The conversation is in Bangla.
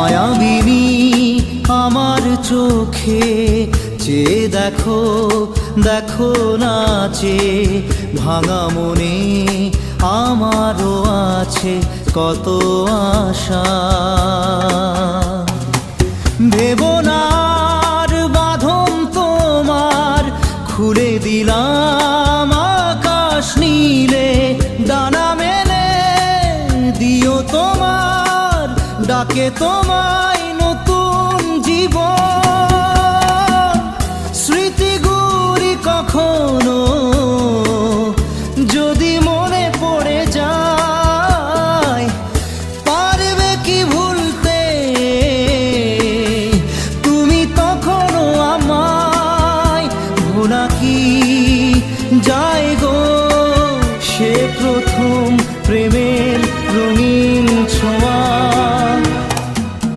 মায়াবিনী আমার চোখে চেয়ে দেখো, দেখো নাচে ভাঙা মনে আমারও আছে কত আশা। ভেবনার বাঁধন তোমার খুলে দিলাম আকাশ নীলে, ডানা মেলে দিও তোমার ডাকে তোমায়